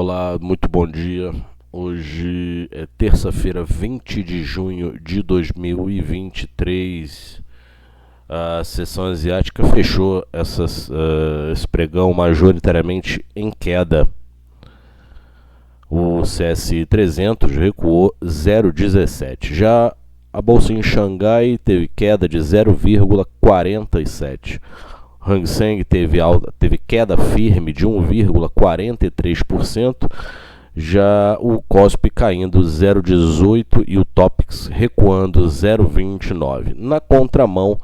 Olá, muito bom dia. Hoje é terça-feira, 20 de junho de 2023. A sessão asiática fechou esse pregão majoritariamente em queda. O CSI 300 recuou 0,17. Já a bolsa em Xangai teve queda de 0,47. Hang Seng teve queda firme de 1,43%, já o Kospi caindo 0,18% e o Topix recuando 0,29%. Na contramão,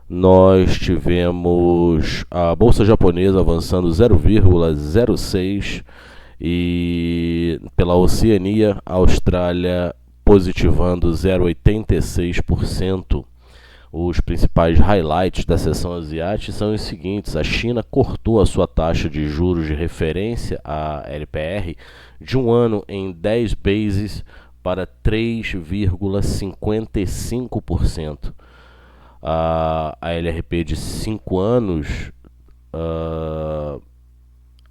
nós tivemos a bolsa japonesa avançando 0,06% e pela Oceania, a Austrália positivando 0,86%. Os principais highlights da sessão asiática são os seguintes: a China cortou a sua taxa de juros de referência, a LPR, de um ano em 10 bases para 3,55%. A LRP de 5 anos,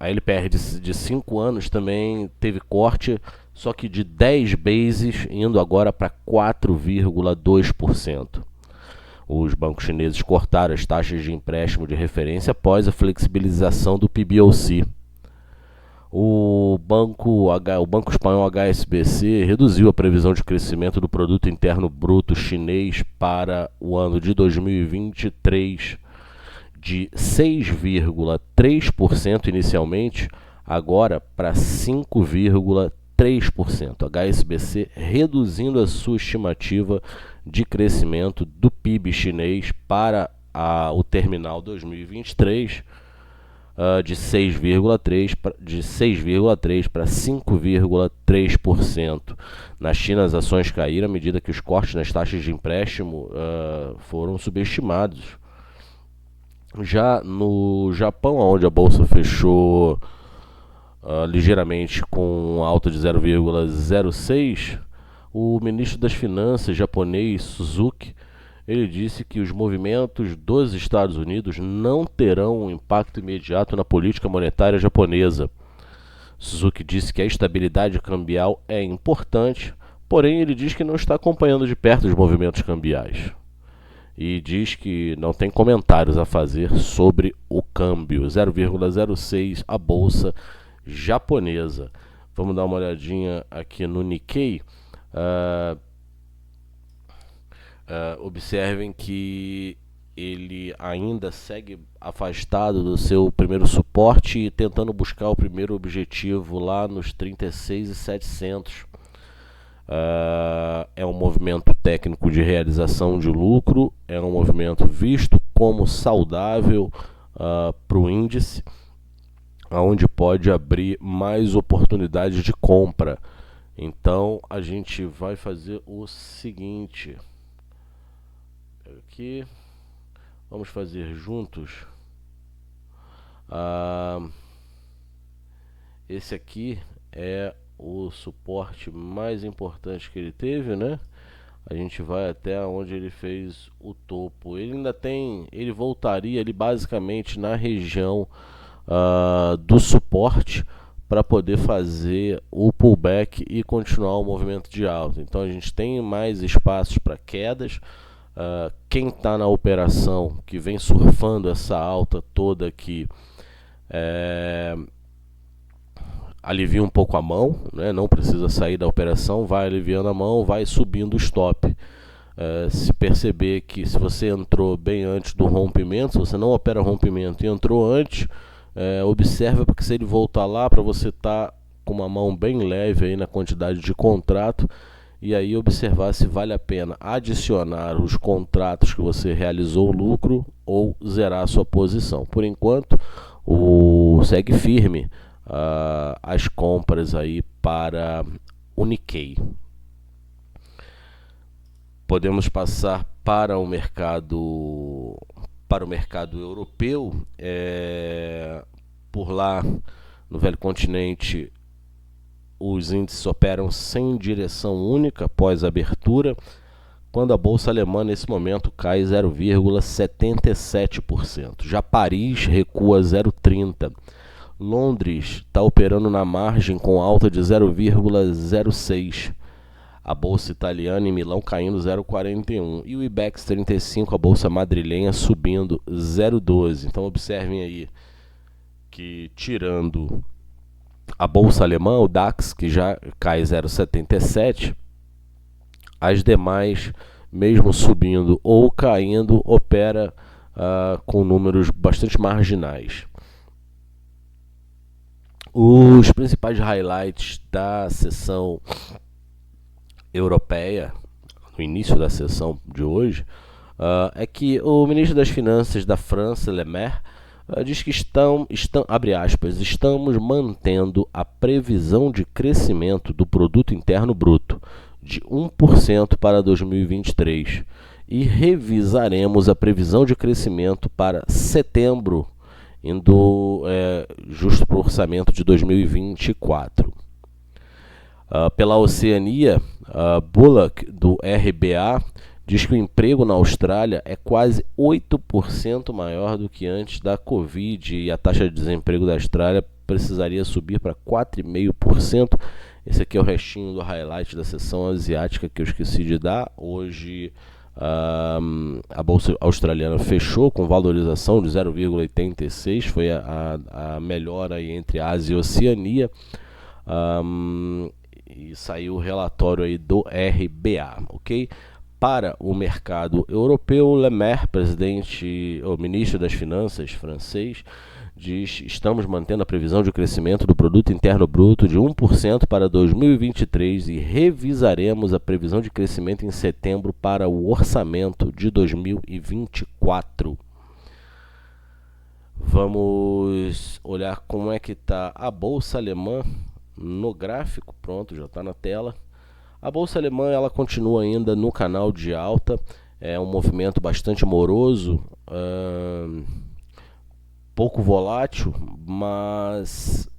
a LPR de 5 anos também teve corte, só que de 10 bases, indo agora para 4,2%. Os bancos chineses cortaram as taxas de empréstimo de referência após a flexibilização do PBOC. O banco espanhol HSBC reduziu a previsão de crescimento do produto interno bruto chinês para o ano de 2023 de 6,3% inicialmente, agora para 5,3%. A HSBC reduzindo a sua estimativa de crescimento do PIB chinês para o terminal 2023 de 6,3% para 5,3%. Na China, as ações caíram à medida que os cortes nas taxas de empréstimo foram subestimados. Já no Japão, onde a bolsa fechou ligeiramente com alta de 0,06%, o ministro das Finanças japonês, Suzuki, ele disse que os movimentos dos Estados Unidos não terão um impacto imediato na política monetária japonesa. Suzuki disse que a estabilidade cambial é importante, porém ele diz que não está acompanhando de perto os movimentos cambiais. E diz que não tem comentários a fazer sobre o câmbio. 0,06 a bolsa japonesa. Vamos dar uma olhadinha aqui no Nikkei. Observem que ele ainda segue afastado do seu primeiro suporte e tentando buscar o primeiro objetivo lá nos 36.700. É um movimento técnico de realização de lucro, é um movimento visto como saudável para o índice, onde pode abrir mais oportunidades de compra. Então a gente vai fazer o seguinte, aqui vamos fazer juntos. Esse aqui é o suporte mais importante que ele teve, né? A gente vai até onde ele fez o topo. Ele voltaria ali basicamente na região do suporte para poder fazer o pullback e continuar o movimento de alta. Então a gente tem mais espaços para quedas. Quem está na operação, que vem surfando essa alta toda aqui, alivia um pouco a mão, né? Não precisa sair da operação, vai aliviando a mão, vai subindo o stop. Se perceber que se você entrou bem antes do rompimento, se você não opera rompimento e entrou antes, observa, porque se ele voltar lá, para você estar com uma mão bem leve aí na quantidade de contrato, e aí observar se vale a pena adicionar os contratos que você realizou o lucro ou zerar a sua posição. Por enquanto, segue firme as compras aí para o Nikkei. Podemos passar para o mercado europeu. Por lá, no velho continente, os índices operam sem direção única após a abertura, quando a bolsa alemã nesse momento cai 0,77%. Já Paris recua 0,30%. Londres está operando na margem com alta de 0,06. A bolsa italiana em Milão caindo 0,41. E o IBEX 35, a bolsa madrilenha, subindo 0,12. Então observem aí que, tirando a bolsa alemã, o DAX, que já cai 0,77, as demais, mesmo subindo ou caindo, opera com números bastante marginais. Os principais highlights da sessão europeia, no início da sessão de hoje, é que o ministro das Finanças da França, Le Maire, diz que abre aspas, estamos mantendo a previsão de crescimento do Produto Interno Bruto de 1% para 2023 e revisaremos a previsão de crescimento para setembro, indo justo para o orçamento de 2024. Pela Oceania, Bullock, do RBA, diz que o emprego na Austrália é quase 8% maior do que antes da Covid e a taxa de desemprego da Austrália precisaria subir para 4,5%. Esse aqui é o restinho do highlight da sessão asiática que eu esqueci de dar. Hoje a bolsa australiana fechou com valorização de 0,86, foi a melhor aí entre Ásia e Oceania. E saiu o relatório aí do RBA, ok? Para o mercado europeu, Le Maire, ministro das Finanças francês, diz: estamos mantendo a previsão de crescimento do Produto Interno Bruto de 1% para 2023 e revisaremos a previsão de crescimento em setembro para o orçamento de 2024. Vamos olhar como é que está a Bolsa Alemã no gráfico. Pronto, já está na tela. A Bolsa Alemã, ela continua ainda no canal de alta, é um movimento bastante moroso, pouco volátil, mas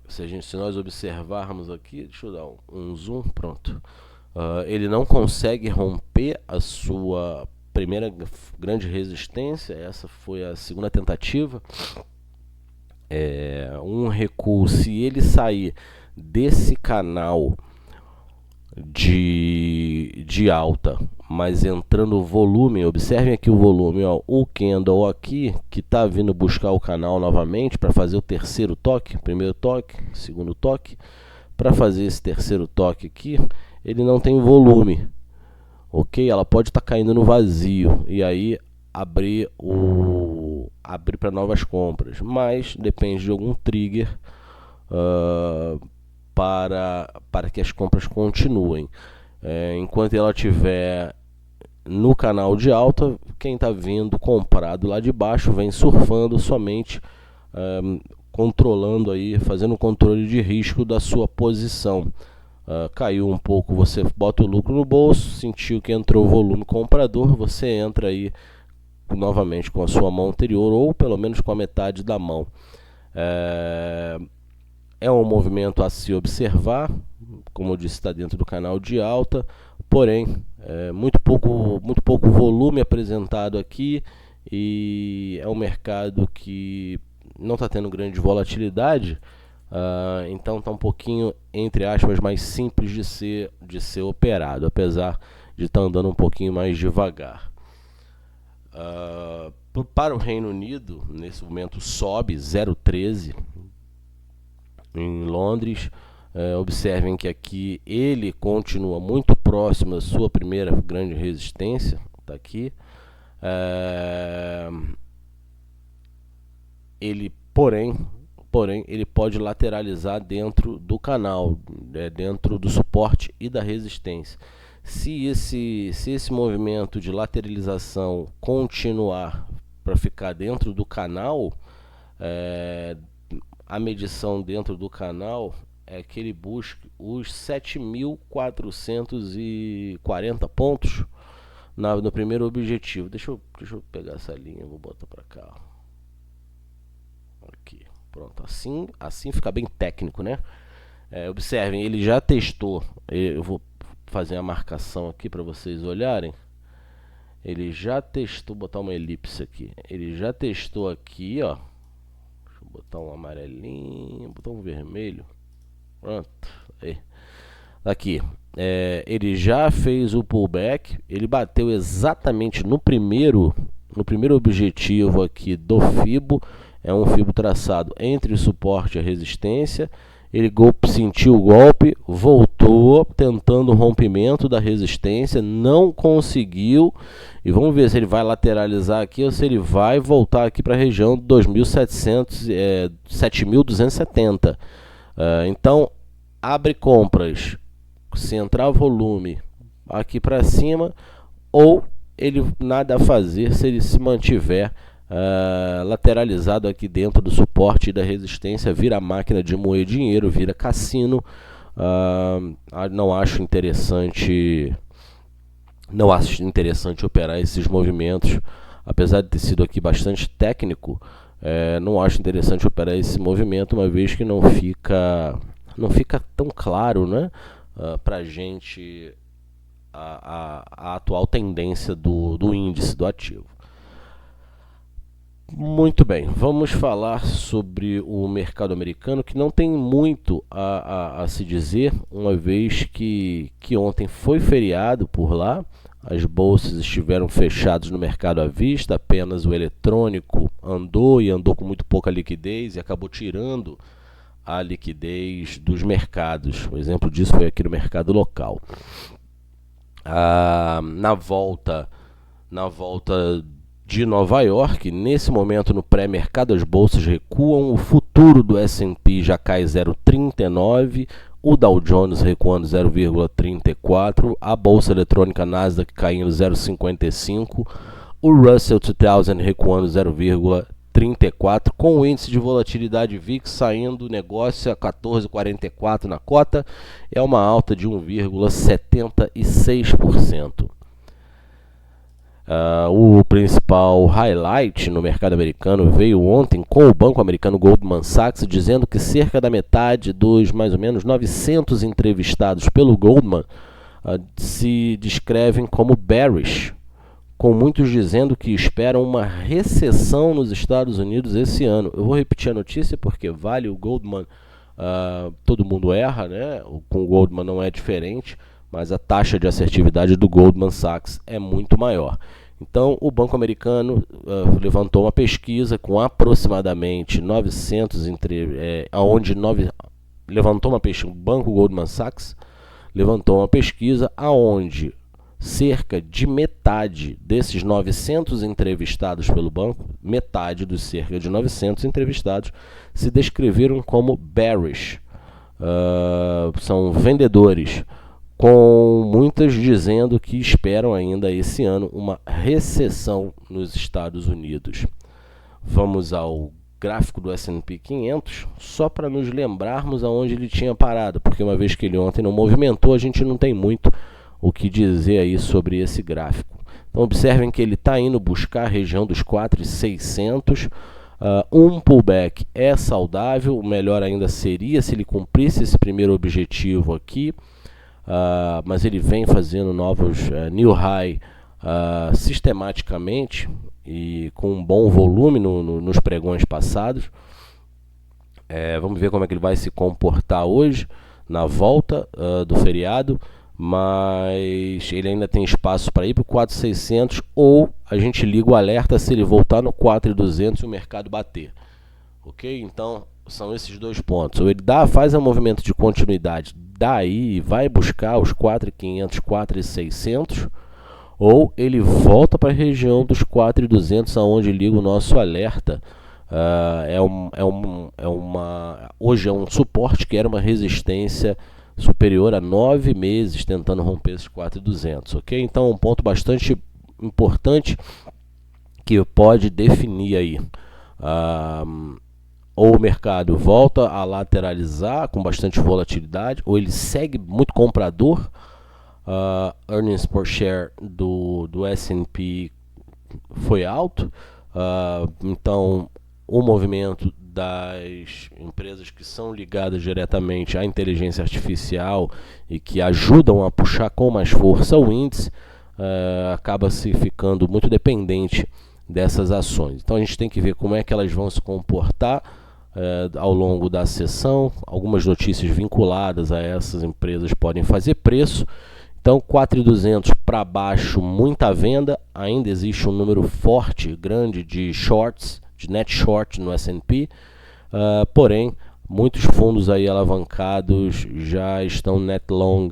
se nós observarmos aqui, deixa eu dar um zoom, pronto, ele não consegue romper a sua primeira grande resistência, essa foi a segunda tentativa, um recuo. Se ele sair desse canal de alta, mas entrando volume, observem aqui o volume, ó, o candle aqui, que está vindo buscar o canal novamente para fazer o terceiro toque, primeiro toque, segundo toque. Para fazer esse terceiro toque aqui, ele não tem volume, ok? Ela pode estar caindo no vazio e aí abrir para novas compras, mas depende de algum trigger para que as compras continuem. Enquanto ela estiver no canal de alta, quem está vindo comprado lá de baixo vem surfando somente, controlando aí, fazendo controle de risco da sua posição. Caiu um pouco, você bota o lucro no bolso, sentiu que entrou volume comprador, você entra aí novamente com a sua mão anterior ou pelo menos com a metade da mão. É um movimento a se observar, como eu disse, está dentro do canal de alta, porém muito pouco volume apresentado aqui e é um mercado que não está tendo grande volatilidade, então está um pouquinho, entre aspas, mais simples de ser operado, apesar de estar andando um pouquinho mais devagar. Para o Reino Unido, nesse momento sobe 0,13 em Londres. Observem que aqui ele continua muito próximo da sua primeira grande resistência, está aqui. Ele, porém, ele pode lateralizar dentro do canal, dentro do suporte e da resistência. Se esse movimento de lateralização continuar para ficar dentro do canal, a medição dentro do canal é que ele busque os 7.440 pontos no primeiro objetivo. Deixa eu pegar essa linha, vou botar para cá. Aqui, pronto, assim fica bem técnico, né? Observem, ele já testou, eu vou fazer a marcação aqui para vocês olharem. Ele já testou, botar uma elipse aqui. Ele já testou aqui, ó, botão amarelinho, botão vermelho. Pronto, aí. Aqui, ele já fez o pullback, ele bateu exatamente no primeiro objetivo aqui do Fibo, é um Fibo traçado entre o suporte e a resistência. Ele sentiu o golpe, voltou tentando o rompimento da resistência, não conseguiu. E vamos ver se ele vai lateralizar aqui ou se ele vai voltar aqui para a região de 7.270. Então, abre compras, se entrar volume aqui para cima, ou ele nada a fazer se ele se mantiver lateralizado aqui dentro do suporte e da resistência, vira máquina de moer dinheiro, vira cassino. Não acho interessante operar esses movimentos, apesar de ter sido aqui bastante técnico. Não acho interessante operar esse movimento, uma vez que não fica tão claro, né, para a gente a atual tendência do índice do ativo. Muito bem, vamos falar sobre o mercado americano, que não tem muito a se dizer, uma vez que ontem foi feriado por lá. As bolsas estiveram fechadas no mercado à vista, apenas o eletrônico andou com muito pouca liquidez e acabou tirando a liquidez dos mercados. O exemplo disso foi aqui no mercado local. Na volta de Nova York, nesse momento no pré-mercado as bolsas recuam, o futuro do S&P já cai 0,39%, o Dow Jones recuando 0,34%, a bolsa eletrônica Nasdaq caindo 0,55%, o Russell 2000 recuando 0,34%, com o índice de volatilidade VIX saindo do negócio a 14,44 na cota, é uma alta de 1,76%. O principal highlight no mercado americano veio ontem com o banco americano Goldman Sachs, dizendo que cerca da metade dos mais ou menos 900 entrevistados pelo Goldman se descrevem como bearish, com muitos dizendo que esperam uma recessão nos Estados Unidos esse ano. Eu vou repetir a notícia porque vale o Goldman, todo mundo erra, né? Com o Goldman não é diferente, mas a taxa de assertividade do Goldman Sachs é muito maior. Então, o banco americano levantou uma pesquisa com aproximadamente 900 o banco Goldman Sachs levantou uma pesquisa aonde cerca de metade desses 900 entrevistados pelo banco, metade dos cerca de 900 entrevistados se descreveram como bearish, são vendedores, com muitas dizendo que esperam ainda esse ano uma recessão nos Estados Unidos. Vamos ao gráfico do S&P 500, só para nos lembrarmos aonde ele tinha parado, porque uma vez que ele ontem não movimentou, a gente não tem muito o que dizer aí sobre esse gráfico. Então observem que ele está indo buscar a região dos 4.600. Um pullback é saudável, o melhor ainda seria se ele cumprisse esse primeiro objetivo aqui. Mas ele vem fazendo novos new high sistematicamente e com um bom volume nos pregões passados. Vamos ver como é que ele vai se comportar hoje na volta do feriado, mas ele ainda tem espaço para ir para o 4.600, ou a gente liga o alerta se ele voltar no 4.200 e o mercado bater. Ok? Então são esses dois pontos. Ou ele faz um movimento de continuidade daí vai buscar os 4.500, 4.600, ou ele volta para a região dos 4.200, aonde liga o nosso alerta. Hoje é um suporte que era uma resistência superior a 9 meses tentando romper esses 4.200, ok? Então um ponto bastante importante que pode definir aí. Ou o mercado volta a lateralizar com bastante volatilidade, ou ele segue muito comprador. Earnings per share do S&P foi alto, então o movimento das empresas que são ligadas diretamente à inteligência artificial e que ajudam a puxar com mais força o índice, acaba se ficando muito dependente dessas ações. Então a gente tem que ver como é que elas vão se comportar ao longo da sessão. Algumas notícias vinculadas a essas empresas podem fazer preço. Então 4.200 para baixo, muita venda. Ainda existe um número forte, grande de shorts, de net short no S&P. Porém, muitos fundos aí alavancados já estão net long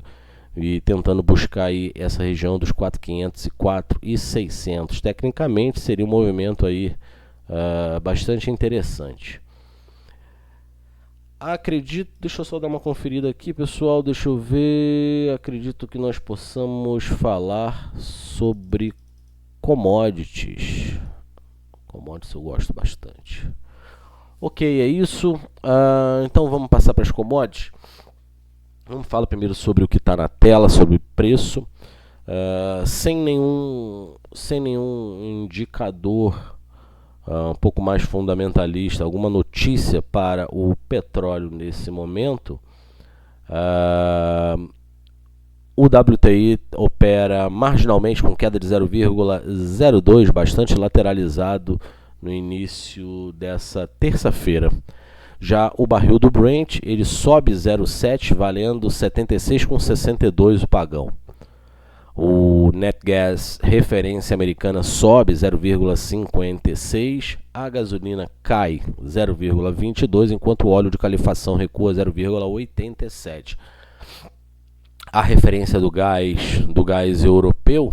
e tentando buscar aí essa região dos 4.500 e 4.600. Tecnicamente seria um movimento aí bastante interessante. Acredito, deixa eu só dar uma conferida aqui, pessoal, deixa eu ver. Acredito que nós possamos falar sobre commodities. Commodities eu gosto bastante. Ok, é isso. Então vamos passar para as commodities. Vamos falar primeiro sobre o que está na tela, sobre preço. Sem nenhum indicador um pouco mais fundamentalista, alguma notícia para o petróleo nesse momento, o WTI opera marginalmente com queda de 0,02, bastante lateralizado no início dessa terça-feira. Já o barril do Brent, ele sobe 0,7, valendo 76,62 o pagão. O net gas referência americana sobe 0,56, a gasolina cai 0,22, enquanto o óleo de calefação recua 0,87. A referência do gás europeu,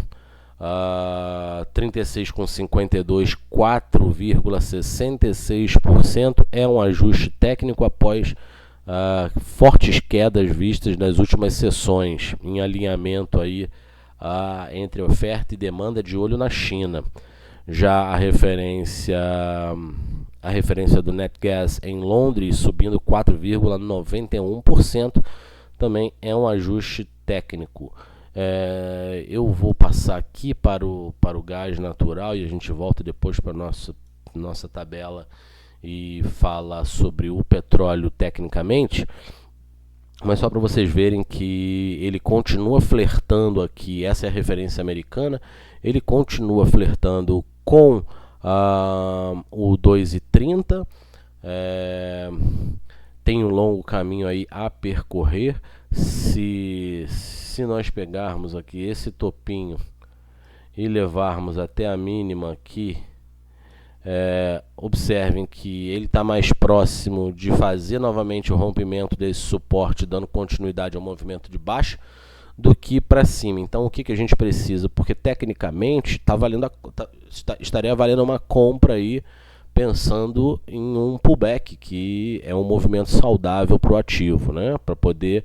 36,52, 4,66%, é um ajuste técnico após fortes quedas vistas nas últimas sessões, em alinhamento aí entre oferta e demanda de olho na China. Já a referência do net gas em Londres subindo 4,91%, também é um ajuste técnico. Eu vou passar aqui para o gás natural e a gente volta depois para a nossa tabela e fala sobre o petróleo tecnicamente. Mas só para vocês verem que ele continua flertando aqui, essa é a referência americana, ele continua flertando com o 2,30, tem um longo caminho aí a percorrer. Se nós pegarmos aqui esse topinho e levarmos até a mínima aqui, observem que ele está mais próximo de fazer novamente o rompimento desse suporte, dando continuidade ao movimento de baixa, do que para cima. Então o que a gente precisa? Porque tecnicamente estaria valendo uma compra aí, pensando em um pullback, que é um movimento saudável para o ativo, né? Para poder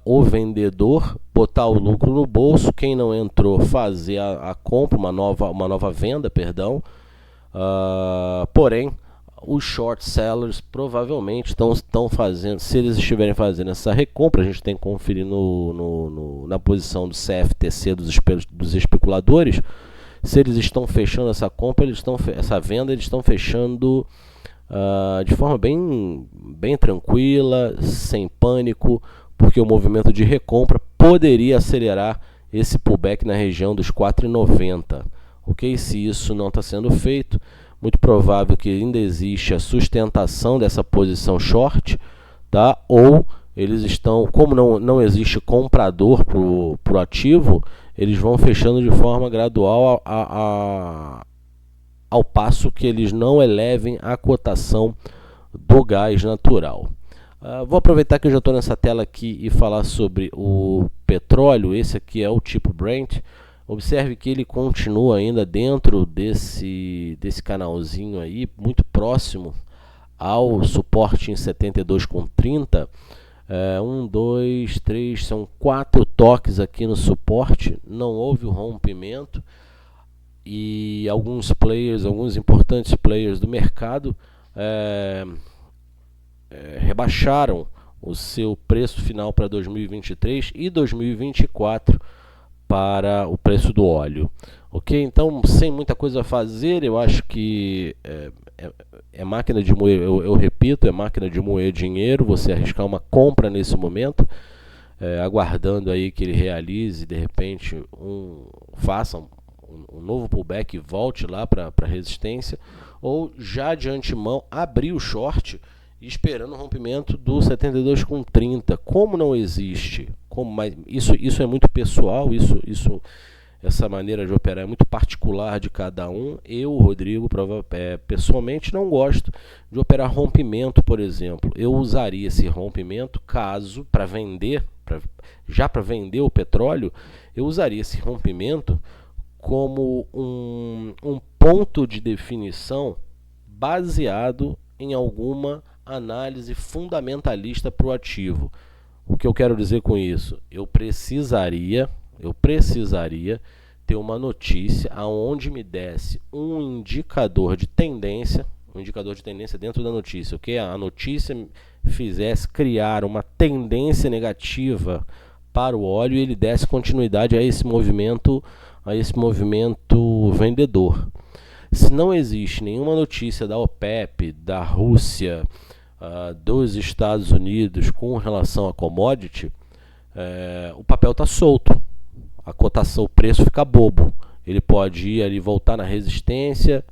o vendedor botar o lucro no bolso, quem não entrou fazer a compra, uma nova venda, perdão. Porém, os short sellers provavelmente estão fazendo, se eles estiverem fazendo essa recompra, a gente tem que conferir na posição do CFTC dos especuladores, se eles estão fechando essa compra, essa venda, eles estão fechando de forma bem tranquila, sem pânico, porque o movimento de recompra poderia acelerar esse pullback na região dos 4,90. Ok? Se isso não está sendo feito, muito provável que ainda existe a sustentação dessa posição short, tá? Ou eles estão, como não existe comprador para o ativo, eles vão fechando de forma gradual ao passo que eles não elevem a cotação do gás natural. Vou aproveitar que eu já estou nessa tela aqui e falar sobre o petróleo. Esse aqui é o tipo Brent. Observe que ele continua ainda dentro desse canalzinho aí, muito próximo ao suporte em 72,30. 1, 2, 3, são 4 toques aqui no suporte, não houve o rompimento e alguns importantes players do mercado rebaixaram o seu preço final para 2023 e 2024 para o preço do óleo. Ok? Então, sem muita coisa a fazer, eu acho que é máquina de moer, eu repito, é máquina de moer dinheiro, você arriscar uma compra nesse momento, aguardando aí que ele realize, de repente, faça um novo pullback e volte lá para a resistência, ou já de antemão abrir o short esperando o rompimento do 72,30. Como não existe, mas isso é muito pessoal, essa maneira de operar é muito particular de cada um. Eu, Rodrigo, pessoalmente não gosto de operar rompimento, por exemplo. Eu usaria esse rompimento caso, para vender, para vender o petróleo, eu usaria esse rompimento como um ponto de definição baseado em alguma análise fundamentalista para o ativo. O que eu quero dizer com isso? Eu precisaria ter uma notícia aonde me desse um indicador de tendência dentro da notícia, ok? A notícia fizesse criar uma tendência negativa para o óleo e ele desse continuidade a esse movimento vendedor. Se não existe nenhuma notícia da OPEP, da Rússia, dos Estados Unidos com relação a commodity, o papel está solto. A cotação, o preço fica bobo. Ele pode ir ali, voltar na resistência,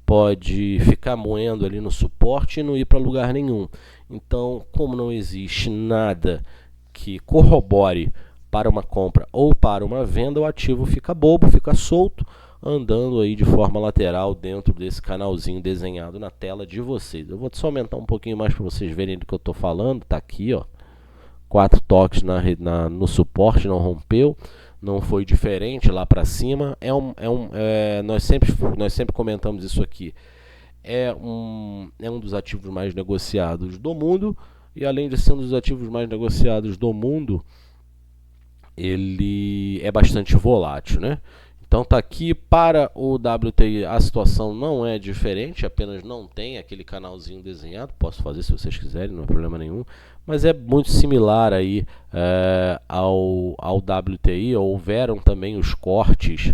pode ficar moendo ali no suporte e não ir para lugar nenhum. Então, como não existe nada que corrobore para uma compra ou para uma venda, o ativo fica bobo, fica solto, andando aí de forma lateral dentro desse canalzinho desenhado na tela de vocês. Eu vou só aumentar um pouquinho mais para vocês verem do que eu estou falando. Está aqui, ó, 4 toques no suporte, não rompeu. Não foi diferente lá para cima. Nós sempre comentamos isso aqui. É um dos ativos mais negociados do mundo. E além de ser um dos ativos mais negociados do mundo, ele é bastante volátil, né? Então tá aqui para o WTI, a situação não é diferente, apenas não tem aquele canalzinho desenhado. Posso fazer se vocês quiserem, não é problema nenhum, mas é muito similar aí ao WTI. Houveram também os cortes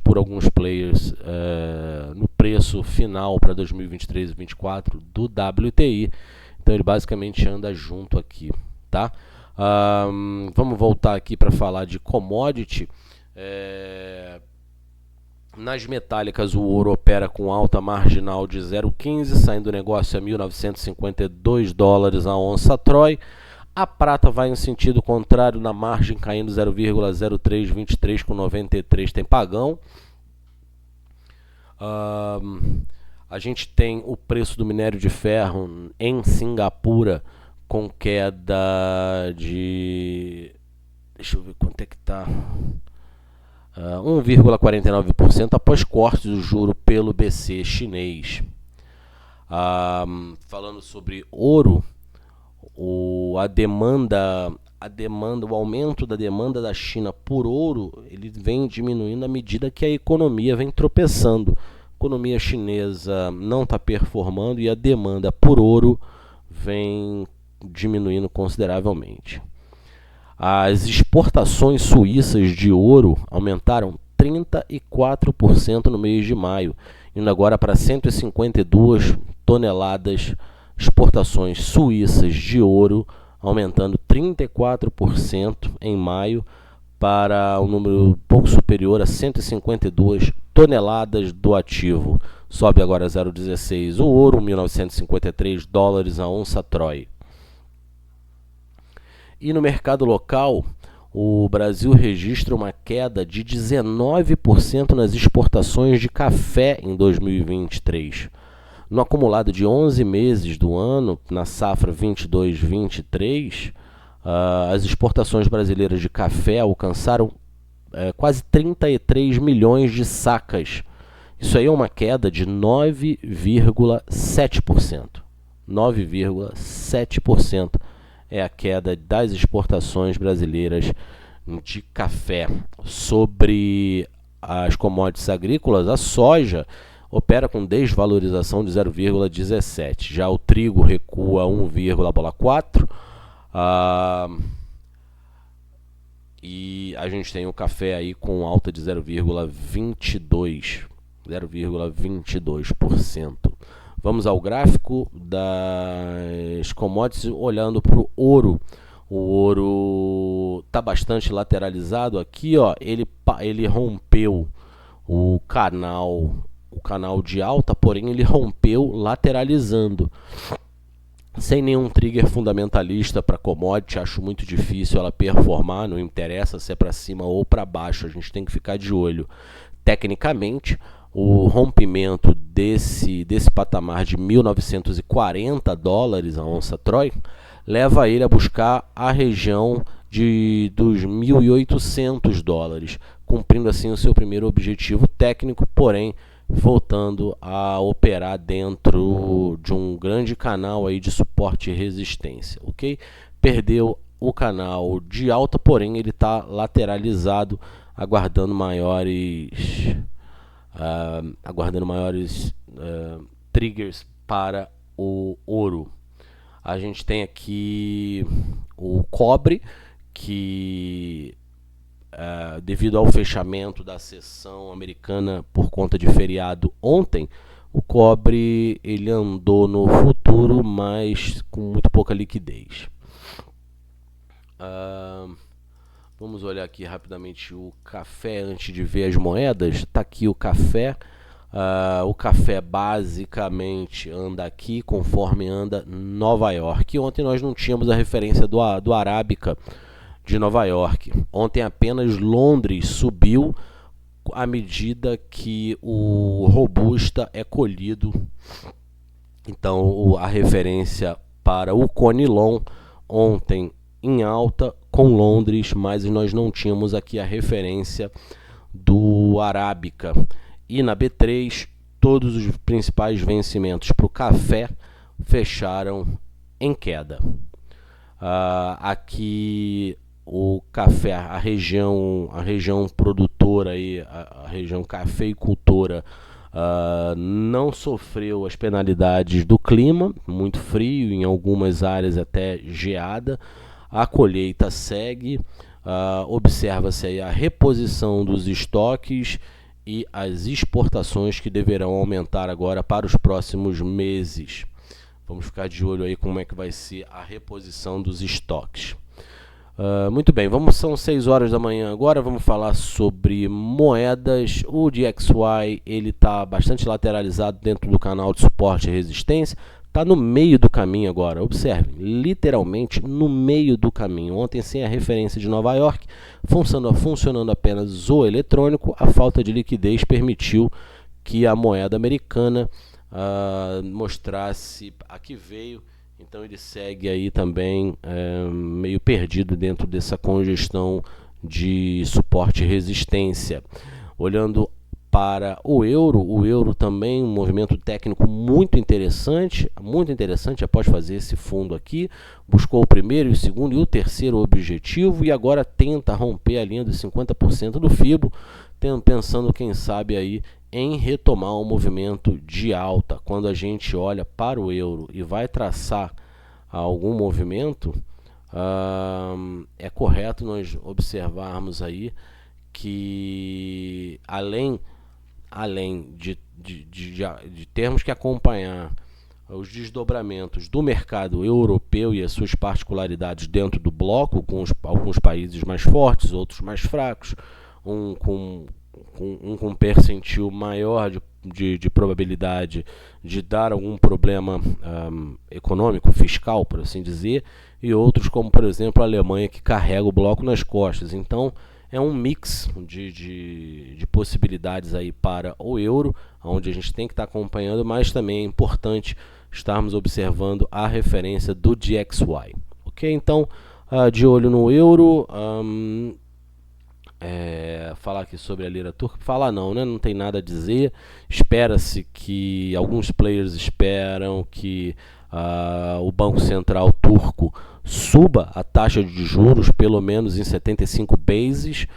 por alguns players no preço final para 2023 e 2024 do WTI. Então ele basicamente anda junto aqui, tá? Vamos voltar aqui para falar de commodity. Nas metálicas, o ouro opera com alta marginal de 0,15, saindo do negócio a 1.952 dólares a onça Troy. A prata vai em sentido contrário, na margem, caindo 0,0323 com 93, tem pagão. A gente tem o preço do minério de ferro em Singapura com queda de... deixa eu ver quanto é que está... 1,49% após corte do juro pelo BC chinês. Falando sobre ouro, o aumento da demanda da China por ouro, ele vem diminuindo à medida que a economia vem tropeçando. A economia chinesa não está performando e a demanda por ouro vem diminuindo consideravelmente. As exportações suíças de ouro aumentaram 34% no mês de maio, indo agora para 152 toneladas. Exportações suíças de ouro aumentando 34% em maio para um número pouco superior a 152 toneladas do ativo. Sobe agora a 0,16 o ouro, 1.953 dólares a onça Troy. E no mercado local, o Brasil registra uma queda de 19% nas exportações de café em 2023. No acumulado de 11 meses do ano, na safra 22-23, as exportações brasileiras de café alcançaram quase 33 milhões de sacas. Isso aí é uma queda de 9,7%. 9,7%. É a queda das exportações brasileiras de café. Sobre as commodities agrícolas, a soja opera com desvalorização de 0,17. Já o trigo recua 1,4. E a gente tem o café aí com alta de 0,22%. Vamos ao gráfico das commodities, olhando para o ouro. O ouro está bastante lateralizado aqui, ó. Ele rompeu o canal o canal de alta, porém ele rompeu lateralizando. Sem nenhum trigger fundamentalista para commodity, acho muito difícil ela performar, não interessa se é para cima ou para baixo, a gente tem que ficar de olho. Tecnicamente, o rompimento desse patamar de 1.940 dólares a onça Troy leva ele a buscar a região dos 1.800 dólares, cumprindo assim o seu primeiro objetivo técnico, porém voltando a operar dentro de um grande canal aí de suporte e resistência, ok? Perdeu o canal de alta, porém ele está lateralizado, aguardando maiores triggers para o ouro. A gente tem aqui o cobre, que devido ao fechamento da sessão americana por conta de feriado ontem, o cobre ele andou no futuro, mas com muito pouca liquidez. Vamos olhar aqui rapidamente o café antes de ver as moedas. Está aqui o café. O café basicamente anda aqui conforme anda Nova York. Ontem nós não tínhamos a referência do Arábica de Nova York. Ontem apenas Londres subiu à medida que o Robusta é colhido. Então a referência para o Conilon ontem em alta com Londres, mas nós não tínhamos aqui a referência do Arábica. E na B3, todos os principais vencimentos para o café fecharam em queda. Aqui o café, a região produtora, a região cafeicultora, não sofreu as penalidades do clima, muito frio, em algumas áreas até geada. A colheita segue, observa-se aí a reposição dos estoques e as exportações que deverão aumentar agora para os próximos meses. Vamos ficar de olho aí como é que vai ser a reposição dos estoques. Muito bem, são 6 horas da manhã agora, vamos falar sobre moedas. O DXY está bastante lateralizado dentro do canal de suporte e resistência, está no meio do caminho agora, observem, literalmente no meio do caminho. Ontem, sem a referência de Nova York, funcionando apenas o eletrônico, a falta de liquidez permitiu que a moeda americana mostrasse a que veio. Então ele segue aí também meio perdido dentro dessa congestão de suporte e resistência. Olhando para o euro também um movimento técnico muito interessante, após fazer esse fundo aqui, buscou o primeiro, o segundo e o terceiro objetivo e agora tenta romper a linha dos 50% do FIBO, pensando quem sabe aí em retomar um movimento de alta. Quando a gente olha para o euro e vai traçar algum movimento, é correto nós observarmos aí que além de termos que acompanhar os desdobramentos do mercado europeu e as suas particularidades dentro do bloco, com alguns países mais fortes, outros mais fracos, um com percentil maior de probabilidade de dar algum problema econômico, fiscal, por assim dizer, e outros como, por exemplo, a Alemanha, que carrega o bloco nas costas. Então, é um mix de possibilidades aí para o euro, onde a gente tem que estar acompanhando, mas também é importante estarmos observando a referência do DXY. Ok? Então, de olho no euro. Falar aqui sobre a lira turca, falar não, né? Não tem nada a dizer. Espera-se que alguns players esperam que o Banco Central turco suba a taxa de juros pelo menos em 75 bases.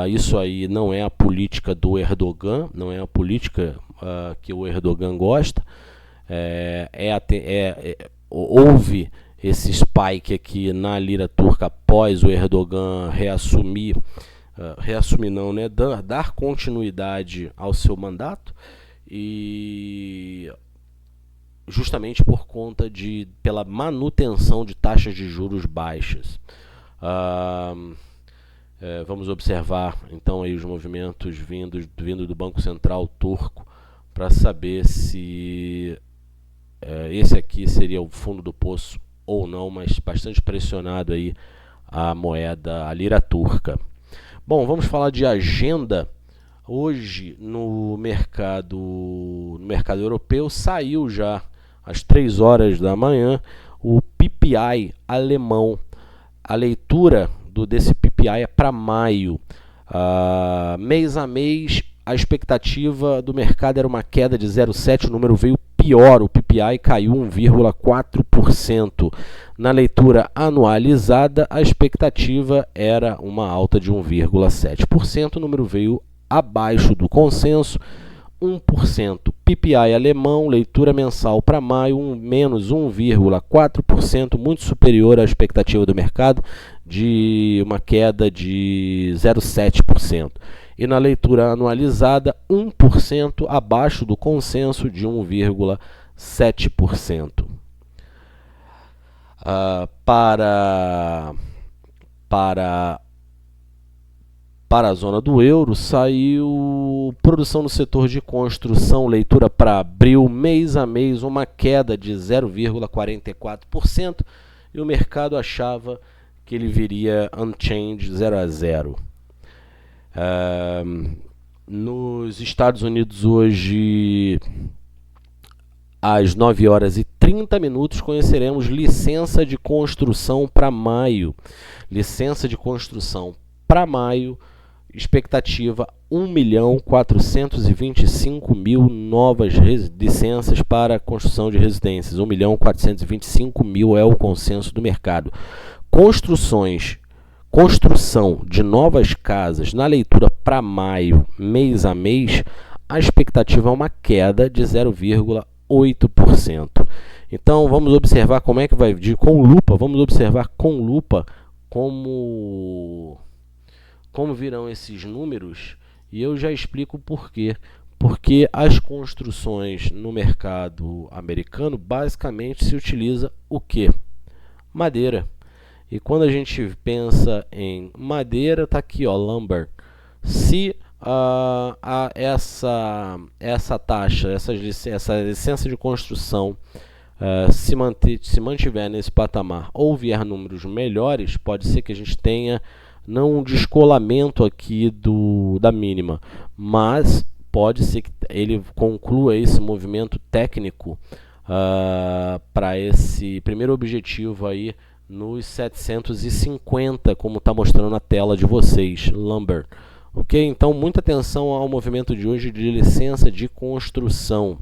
Isso aí não é a política do Erdogan, não é a política que o Erdogan gosta. Houve esse spike aqui na lira turca após o Erdogan reassumir não, né? Dar continuidade ao seu mandato, e justamente por conta pela manutenção de taxas de juros baixas. Vamos observar então aí os movimentos vindo do Banco Central turco para saber se esse aqui seria o fundo do poço ou não, mas bastante pressionado aí a moeda, a lira turca. Bom, vamos falar de agenda. Hoje no mercado europeu saiu já às 3 horas da manhã o PPI alemão. A leitura desse PPI é para maio. Mês a mês, a expectativa do mercado era uma queda de 0,7%, o número veio pior, o PPI caiu 1,4%. Na leitura anualizada, a expectativa era uma alta de 1,7%, o número veio abaixo do consenso, 1%. PPI alemão, leitura mensal para maio, menos 1,4%, muito superior à expectativa do mercado de uma queda de 0,7%. E na leitura anualizada, 1% abaixo do consenso de 1,7%. Para a zona do euro, saiu produção no setor de construção, leitura para abril, mês a mês, uma queda de 0,44%, e o mercado achava que ele viria unchanged, 0-0. Nos Estados Unidos hoje, às 9 horas e 30 minutos, conheceremos licença de construção para maio. Licença de construção para maio, expectativa 1.425.000 novas licenças para a construção de residências. 1.425.000 é o consenso do mercado. Construção de novas casas na leitura para maio, mês a mês, a expectativa é uma queda de 0,8%. Então vamos observar como é que vai com lupa, como virão esses números, e eu já explico o porquê. Porque as construções no mercado americano basicamente se utiliza o quê? Madeira. E quando a gente pensa em madeira, está aqui, ó, lumber. Se essa taxa, essa licença de construção se mantiver nesse patamar ou vier números melhores, pode ser que a gente tenha não um descolamento aqui da mínima, mas pode ser que ele conclua esse movimento técnico para esse primeiro objetivo aí nos 750, como está mostrando na tela de vocês, lumber. Ok? Então, muita atenção ao movimento de hoje de licença de construção.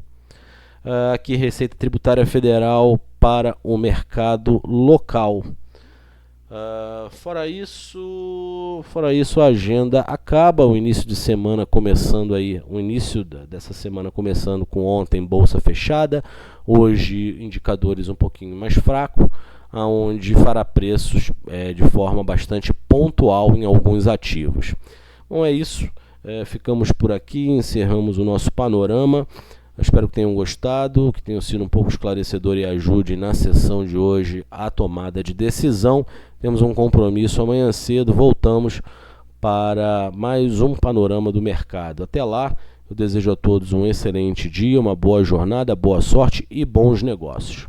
Aqui, Receita Tributária Federal para o mercado local. Fora isso, a agenda acaba. O início de semana começando aí, o início dessa semana começando com ontem bolsa fechada, hoje indicadores um pouquinho mais fracos, onde fará preços de forma bastante pontual em alguns ativos. Bom, é isso. Ficamos por aqui, encerramos o nosso panorama. Espero que tenham gostado, que tenham sido um pouco esclarecedor e ajude na sessão de hoje a tomada de decisão. Temos um compromisso amanhã cedo, voltamos para mais um panorama do mercado. Até lá, eu desejo a todos um excelente dia, uma boa jornada, boa sorte e bons negócios.